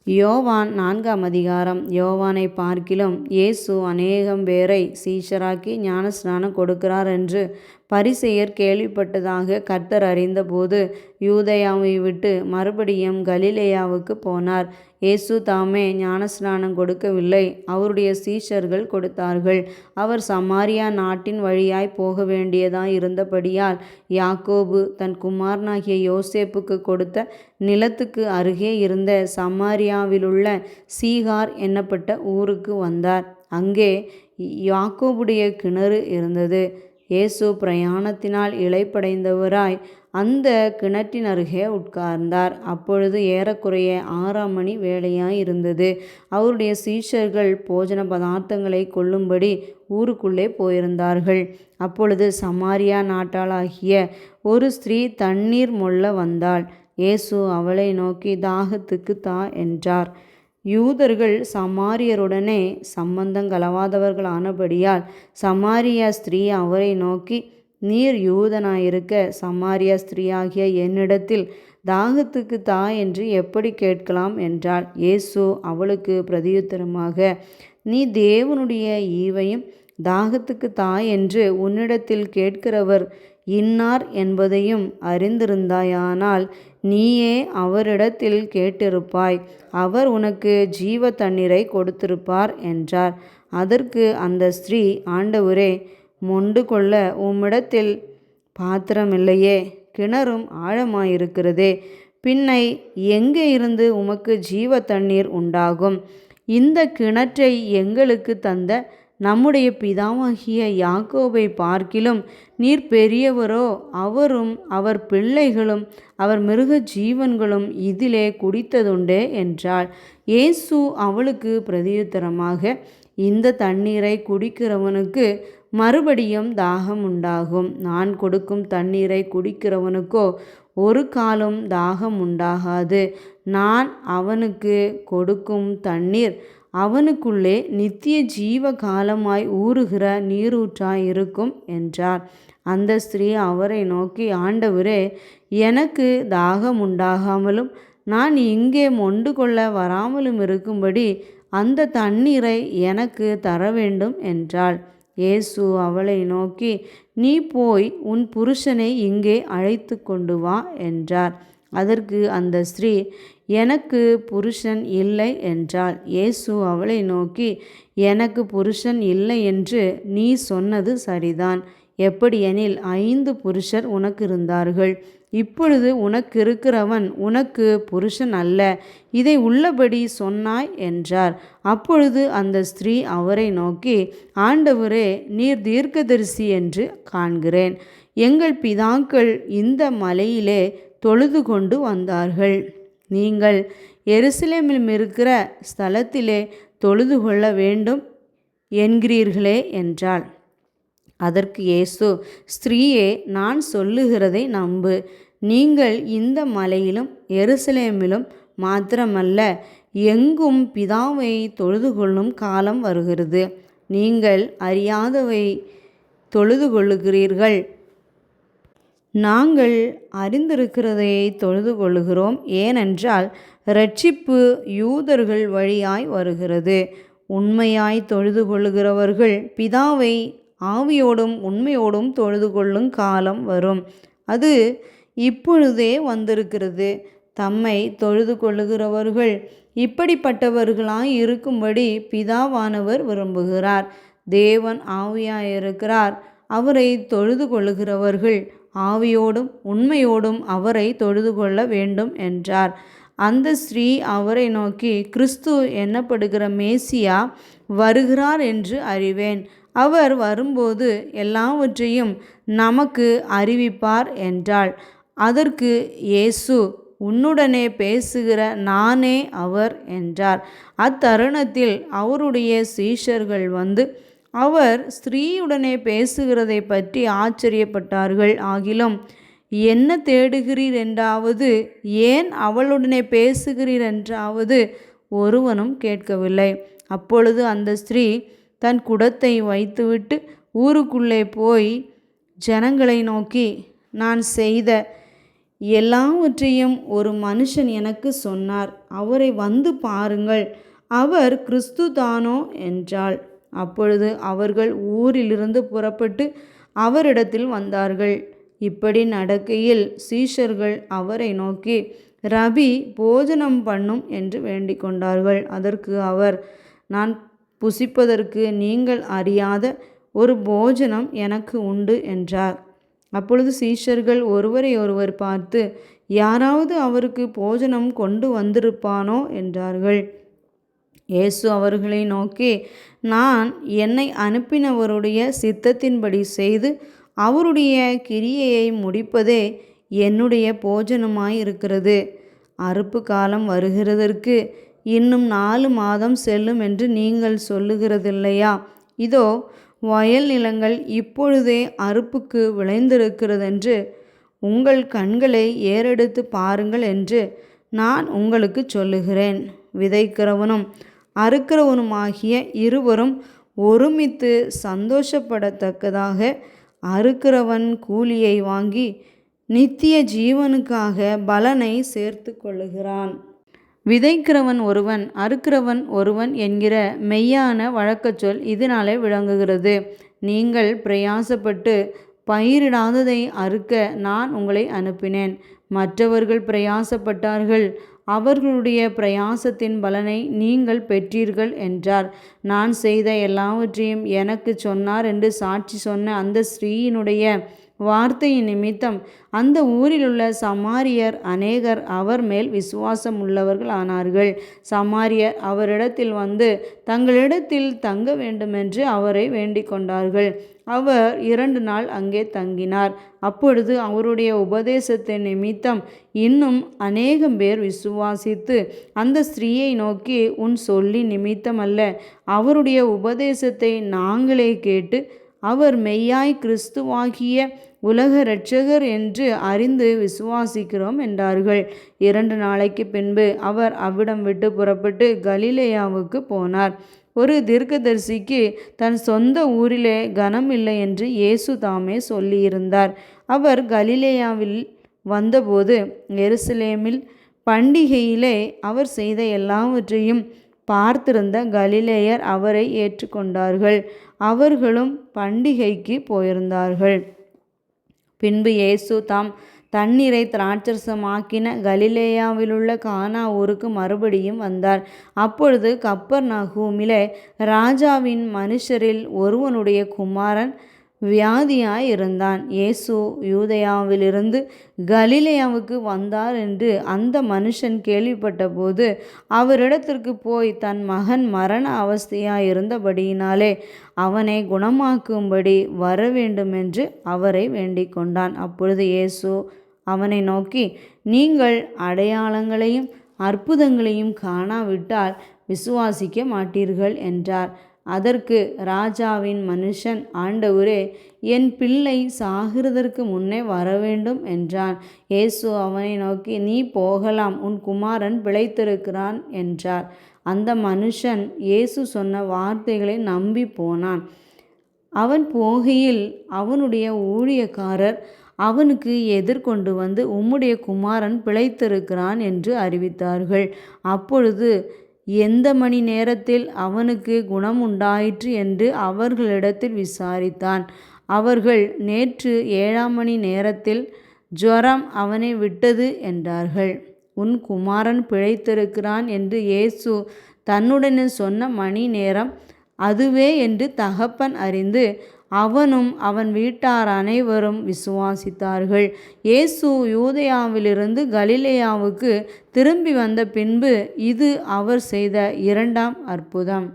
யோவான் 4ஆம் அதிகாரம். யோவானை பார்க்கிலும் இயேசு அநேகம் பேரை சீஷராக்கி ஞானஸ்நானம் கொடுக்கிறார் என்று பரிசேயர் கேள்விப்பட்டதாக கர்த்தர் அறிந்தபோது யூதேயாவை விட்டு மறுபடியும் கலிலேயாவுக்கு போனார். இயேசு தாமே ஞானஸ்நானம் கொடுக்கவில்லை, அவருடைய சீஷர்கள் கொடுத்தார்கள். அவர் சமாரியா நாட்டின் வழியாய் போக வேண்டியதாய் இருந்தபடியால் யாக்கோபு தன் குமாரனாகிய யோசேப்புக்கு கொடுத்த நிலத்துக்கு அருகே இருந்த சமாரியாவிலுள்ள சீகார் என்னப்பட்ட ஊருக்கு வந்தார். அங்கே யாக்கோபுடைய கிணறு இருந்தது. இயேசு பிரயாணத்தினால் இளைப்படைந்தவராய் அந்த கிணற்றின் அருகே உட்கார்ந்தார். அப்பொழுது ஏறக்குறைய 6ஆம் மணி வேளையாய் இருந்தது. அவருடைய சீஷர்கள் போஜன பதார்த்தங்களை கொள்ளும்படி ஊருக்குள்ளே போயிருந்தார்கள். அப்பொழுது சமாரியா நாட்டாளாகிய ஒரு ஸ்திரீ தண்ணீர் மொள்ள வந்தாள். இயேசு அவளை நோக்கி, தாகத்துக்கு தா என்றார். யூதர்கள் சமாரியருடனே சம்பந்தங்கலவாதவர்களானபடியால் சமாரியா ஸ்திரீ அவரை நோக்கி, நீர் யூதனாயிருக்க சமாரியா ஸ்திரீயாகிய என்னிடத்தில் தாகத்துக்கு தா என்று எப்படி கேட்கலாம் என்றாள். இயேசு அவளுக்கு பிரதியுத்தரமாக, நீ தேவனுடைய ஈவையும் தாகத்துக்கு தா என்று உன்னிடத்தில் கேட்கிறவர் இன்னார் என்பதையும் அறிந்திருந்தாயானால் நீயே அவரிடத்தில் கேட்டிருப்பாய், அவர் உனக்கு ஜீவ தண்ணீரை கொடுத்திருப்பார் என்றார். அதற்கு அந்த ஸ்திரீ, ஆண்டவரே, மொண்டு கொள்ள உம்மிடத்தில் பாத்திரமில்லையே, கிணறும் ஆழமாயிருக்கிறதே, பின்னை எங்கே இருந்து உமக்கு ஜீவ தண்ணீர் உண்டாகும்? இந்த கிணற்றை எங்களுக்கு தந்த நம்முடைய பிதாவாகிய யாக்கோபை பார்க்கிலும் நீர் பெரியவரோ? அவரும் அவர் பிள்ளைகளும் அவர் மிருக ஜீவன்களும் இதிலே குடித்ததுண்டே என்றாள். இயேசு அவளுக்கு பிரதியுத்தரமாக, இந்த தண்ணீரை குடிக்கிறவனுக்கு மறுபடியும் தாகம் உண்டாகும். நான் கொடுக்கும் தண்ணீரை குடிக்கிறவனுக்கோ ஒரு காலம் தாகம் உண்டாகாது. நான் அவனுக்கு கொடுக்கும் தண்ணீர் அவனுக்குள்ளே நித்திய ஜீவ காலமாய் ஊறுகிற நீரூற்றாய் இருக்கும் என்றார். அந்த ஸ்திரீ அவரை நோக்கி, ஆண்டவரே, எனக்கு தாகம் உண்டாகாமலும் நான் இங்கே மொண்டு கொள்ள வராமலும் இருக்கும்படி அந்த தண்ணீரை எனக்கு தர வேண்டும் என்றாள். இயேசு அவளை நோக்கி, நீ போய் உன் புருஷனை இங்கே அழைத்து கொண்டு வா என்றார். அதற்கு அந்த ஸ்திரீ, எனக்கு புருஷன் இல்லை என்றாள். இயேசு அவளை நோக்கி, எனக்கு புருஷன் இல்லை என்று நீ சொன்னது சரிதான். எப்படியெனில் 5 புருஷர் உனக்கு இருந்தார்கள். இப்பொழுது உனக்கு இருக்கிறவன் உனக்கு புருஷன் அல்ல. இதை உள்ளபடி சொன்னாய் என்றார். அப்பொழுது அந்த ஸ்திரீ அவரை நோக்கி, ஆண்டவரே, நீர் தீர்க்கதரிசி என்று காண்கிறேன். எங்கள் பிதாக்கள் இந்த மலையிலே தொழுது கொண்டு வந்தார்கள். நீங்கள் எருசலேமில் இருக்கிற ஸ்தலத்திலே தொழுது கொள்ள வேண்டும் என்கிறீர்களே என்றாள். அதற்கு இயேசு, ஸ்திரீயே, நான் சொல்லுகிறதை நம்பு. நீங்கள் இந்த மலையிலும் எருசலேமிலும் மாத்திரமல்ல, எங்கும் பிதாவை தொழுது கொள்ளும் காலம் வருகிறது. நீங்கள் அறியாதவை தொழுது கொள்ளுகிறீர்கள். நாங்கள் அறிந்திருக்கிறதையை தொழுது கொள்ளுகிறோம். ஏனென்றால் இரட்சிப்பு யூதர்கள் வழியாய் வருகிறது. உண்மையாய் தொழுது கொள்ளுகிறவர்கள் பிதாவை ஆவியோடும் உண்மையோடும் தொழுது கொள்ளும் காலம் வரும். அது இப்பொழுதே வந்திருக்கிறது. தம்மை தொழுது கொள்ளுகிறவர்கள் இப்படிப்பட்டவர்களாய் இருக்கும்படி பிதாவானவர் விரும்புகிறார். தேவன் ஆவியாயிருக்கிறார். அவரை தொழுது கொள்ளுகிறவர்கள் ஆவியோடும் உண்மையோடும் அவரை தொழுது கொள்ள வேண்டும் என்றார். அந்த ஸ்திரீ அவரை நோக்கி, கிறிஸ்து என்னப்படுகிற மேசியா வருகிறார் என்று அறிவேன். அவர் வரும்போது எல்லாவற்றையும் நமக்கு அறிவிப்பார் என்றாள். அதற்கு இயேசு, உன்னுடனே பேசுகிற நானே அவர் என்றார். அத்தருணத்தில் அவருடைய சீஷர்கள் வந்து அவர் ஸ்திரீயுடனே பேசுகிறதை பற்றி ஆச்சரியப்பட்டார்கள். ஆகிலும் என்ன தேடுகிறீர் என்றாவது, ஏன் அவளுடனே பேசுகிறீர் என்றாவது ஒருவனும் கேட்கவில்லை. அப்பொழுது அந்த ஸ்திரீ தன் குடத்தை வைத்துவிட்டு ஊருக்குள்ளே போய் ஜனங்களை நோக்கி, நான் செய்த எல்லாவற்றையும் ஒரு மனுஷன் எனக்கு சொன்னார். அவரை வந்து பாருங்கள், அவர் கிறிஸ்து தானோ என்றாள். அப்பொழுது அவர்கள் ஊரிலிருந்து புறப்பட்டு அவரிடத்தில் வந்தார்கள். இப்படி நடக்கையில் சீஷர்கள் அவரை நோக்கி, ரபி, போஜனம் பண்ணும் என்று வேண்டிக் கொண்டார்கள். அதற்கு அவர், நான் புசிப்பதற்கு நீங்கள் அறியாத ஒரு போஜனம் எனக்கு உண்டு என்றார். அப்பொழுது சீஷர்கள் ஒருவரை ஒருவர் பார்த்து, யாராவது அவருக்கு போஜனம் கொண்டு வந்திருப்பானோ என்றார்கள். இயேசு அவர்களை நோக்கி, நான் என்னை அனுப்பினவருடைய சித்தத்தின்படி செய்து அவருடைய கிரியையை முடிப்பதே என்னுடைய போஜனமாயிருக்கிறது. அறுப்பு காலம் வருகிறதற்கு இன்னும் 4 மாதம் செல்லும் என்று நீங்கள் சொல்லுகிறதில்லையா? இதோ வயல் நிலங்கள் இப்பொழுதே அறுப்புக்கு விளைந்திருக்கிறதென்று உங்கள் கண்களை ஏறெடுத்து பாருங்கள் என்று நான் உங்களுக்கு சொல்லுகிறேன். விதைக்கிறவனும் அறுக்கிறவனுமாகிய இருவரும் ஒருமித்து சந்தோஷப்படத்தக்கதாக அறுக்கிறவன் கூலியை வாங்கி நித்திய ஜீவனுக்காக பலனை சேர்த்து கொள்ளுகிறான். விதைக்கிறவன் ஒருவன், அறுக்கிறவன் ஒருவன் என்கிற மெய்யான வழக்கச்சொல் இதனாலே விளங்குகிறது. நீங்கள் பிரயாசப்பட்டு பயிரிடாததை அறுக்க நான் உங்களை அனுப்பினேன். மற்றவர்கள் பிரயாசப்பட்டார்கள், அவர்களுடைய பிரயாசத்தின் பலனை நீங்கள் பெற்றீர்கள் என்றார். நான் செய்த எல்லாவற்றையும் எனக்கு சொன்னார் என்று சாட்சி சொன்ன அந்த ஸ்திரீயினுடைய வார்த்தையின் நிமித்தம் அந்த ஊரிலுள்ள சமாரியர் அநேகர் அவர் மேல் விசுவாசம் உள்ளவர்கள் ஆனார்கள். சமாரியர் அவரிடத்தில் வந்து தங்களிடத்தில் தங்க வேண்டுமென்று அவரை வேண்டிக் கொண்டார்கள். அவர் 2 நாள் அங்கே தங்கினார். அப்பொழுது அவருடைய உபதேசத்தின் நிமித்தம் இன்னும் அநேகம் பேர் விசுவாசித்து அந்த ஸ்திரீயை நோக்கி, உன் சொல்லி நிமித்தம் அல்ல, அவருடைய உபதேசத்தை நாங்களே கேட்டு அவர் மெய்யாய் கிறிஸ்துவாகிய உலக இரட்சகர் என்று அறிந்து விசுவாசிக்கிறோம் என்றார்கள். 2 நாளைக்கு பின்பு அவர் அவ்விடம் விட்டு புறப்பட்டு கலிலேயாவுக்கு போனார். ஒரு தீர்க்கதரிசிக்கு தன் சொந்த ஊரிலே கனம் இல்லை என்று இயேசு தாமே சொல்லியிருந்தார். அவர் கலிலேயாவில் வந்தபோது எருசலேமில் பண்டிகையிலே அவர் செய்த எல்லாவற்றையும் பார்த்திருந்த கலிலேயர் அவரை ஏற்றுக்கொண்டார்கள். அவர்களும் பண்டிகைக்கு போயிருந்தார்கள். பின்பு இயேசு தாம் தண்ணீரை திராட்சரசமாக்கின கலிலேயாவிலுள்ள கானா ஊருக்கு மறுபடியும் வந்தார். அப்பொழுது கப்பர்நகூமிலே ராஜாவின் மனுஷரில் ஒருவனுடைய குமாரன் வியாதியாய் இருந்தான். இயேசு யூதேயாவிலிருந்து கலிலேயாவுக்கு வந்தார் என்று அந்த மனுஷன் கேள்விப்பட்டபோது அவரிடத்திற்கு போய் தன் மகன் மரண அவஸ்தையாய் இருந்தபடியினாலே அவனை குணமாக்கும்படி வர வேண்டுமென்று அவரை வேண்டிக் கொண்டான். அப்பொழுது இயேசு அவனை நோக்கி, நீங்கள் அடையாளங்களையும் அற்புதங்களையும் காணாவிட்டால் விசுவாசிக்க மாட்டீர்கள் என்றார். அதற்கு ராஜாவின் மனுஷன், ஆண்டவரே, என் பிள்ளை சாகிறதற்கு முன்னே வரவேண்டும் என்றான். இயேசு அவனை நோக்கி, நீ போகலாம், உன் குமாரன் பிழைத்திருக்கிறான் என்றார். அந்த மனுஷன் இயேசு சொன்ன வார்த்தைகளை நம்பி போனான். அவன் போகையில் அவனுடைய ஊழியக்காரர் அவனுக்கு எதிர்கொண்டு வந்து, உம்முடைய குமாரன் பிழைத்திருக்கிறான் என்று அறிவித்தார்கள். அப்பொழுது எந்த மணி நேரத்தில் அவனுக்கு குணம் உண்டாயிற்று என்று அவர்களிடத்தில் விசாரித்தான். அவர்கள், நேற்று 7ஆம் மணி நேரத்தில் ஜுரம் அவனை விட்டது என்றார்கள். உன் குமாரன் பிழைத்திருக்கிறான் என்று இயேசு தன்னுடனே சொன்ன மணி நேரம் அதுவே என்று தகப்பன் அறிந்து அவனும் அவன் வீட்டார் அனைவரும் விசுவாசித்தார்கள். இயேசு யூதேயாவிலிருந்து கலிலேயாவுக்கு திரும்பி வந்த பின்பு இது அவர் செய்த 2ஆம் அற்புதம்.